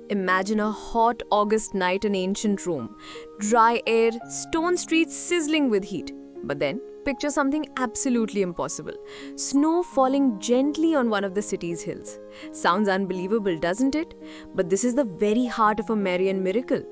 Imagine a hot August night in ancient Rome. Dry air, stone streets sizzling with heat. But then, picture something absolutely impossible. Snow falling gently on one of the city's hills. Sounds unbelievable, doesn't it? But this is the very heart of a Marian miracle.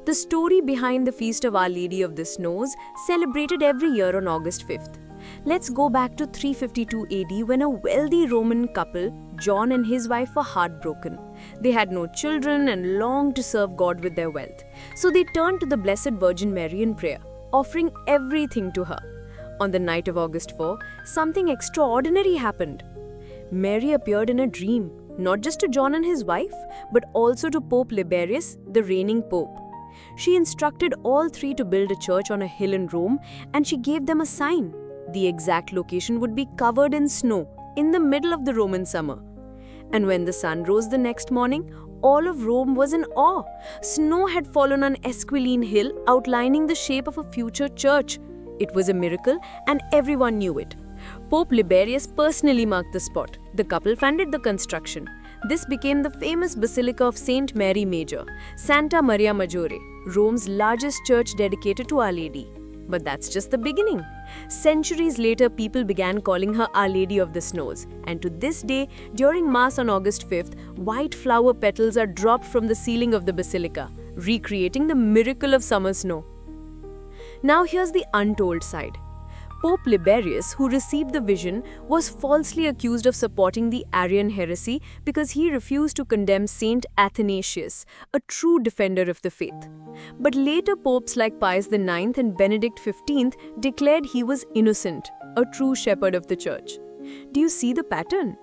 The story behind the Feast of Our Lady of the Snows, celebrated every year on August 5th. Let's go back to 352 AD when a wealthy Roman couple, John and his wife, were heartbroken. They had no children and longed to serve God with their wealth. So they turned to the Blessed Virgin Mary in prayer, offering everything to her. On the night of August 4, something extraordinary happened. Mary appeared in a dream, not just to John and his wife, but also to Pope Liberius, the reigning pope. She instructed all three to build a church on a hill in Rome, and she gave them a sign. The exact location would be covered in snow in the middle of the Roman summer. And when the sun rose the next morning, all of Rome was in awe. Snow had fallen on Esquiline Hill, outlining the shape of a future church. It was a miracle, and everyone knew it. Pope Liberius personally marked the spot. The couple funded the construction. This became the famous Basilica of Saint Mary Major, Santa Maria Maggiore, Rome's largest church dedicated to Our Lady. But that's just the beginning. Centuries later, people began calling her Our Lady of the Snows. And to this day, during Mass on August 5th, white flower petals are dropped from the ceiling of the basilica, recreating the miracle of summer snow. Now here's the untold side. Pope Liberius, who received the vision, was falsely accused of supporting the Arian heresy because he refused to condemn Saint Athanasius, a true defender of the faith. But later popes like Pius IX and Benedict XV declared he was innocent, a true shepherd of the church. Do you see the pattern?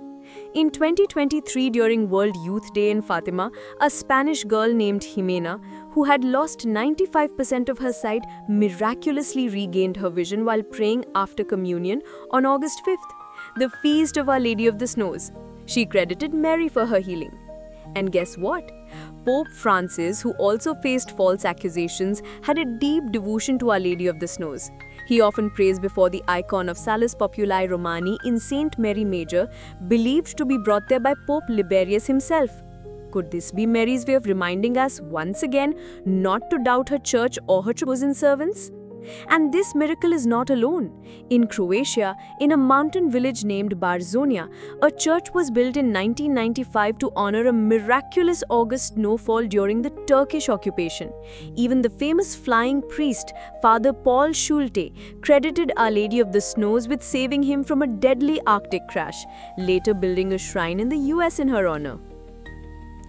In 2023, during World Youth Day in Fatima, a Spanish girl named Jimena, who had lost 95% of her sight, miraculously regained her vision while praying after communion on August 5th, the Feast of Our Lady of the Snows. She credited Mary for her healing. And guess what? Pope Francis, who also faced false accusations, had a deep devotion to Our Lady of the Snows. He often prays before the icon of Salus Populi Romani in Saint Mary Major, believed to be brought there by Pope Liberius himself. Could this be Mary's way of reminding us once again not to doubt her church or her chosen servants? And this miracle is not alone. In Croatia, in a mountain village named Barzonia, a church was built in 1995 to honor a miraculous August snowfall during the Turkish occupation. Even the famous flying priest, Father Paul Schulte, credited Our Lady of the Snows with saving him from a deadly Arctic crash, later building a shrine in the US in her honor.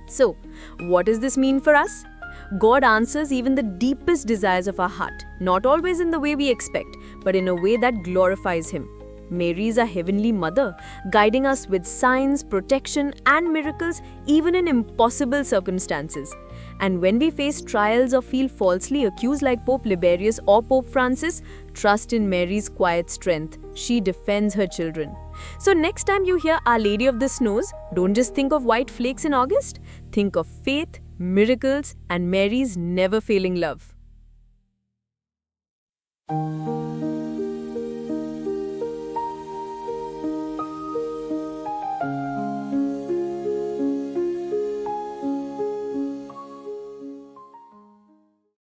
So, what does this mean for us? God answers even the deepest desires of our heart, not always in the way we expect, but in a way that glorifies Him. Mary is our heavenly mother, guiding us with signs, protection, and miracles even in impossible circumstances. And when we face trials or feel falsely accused like Pope Liberius or Pope Francis, trust in Mary's quiet strength. She defends her children. So next time you hear Our Lady of the Snows, don't just think of white flakes in August. Think of faith, miracles, and Mary's never-failing love.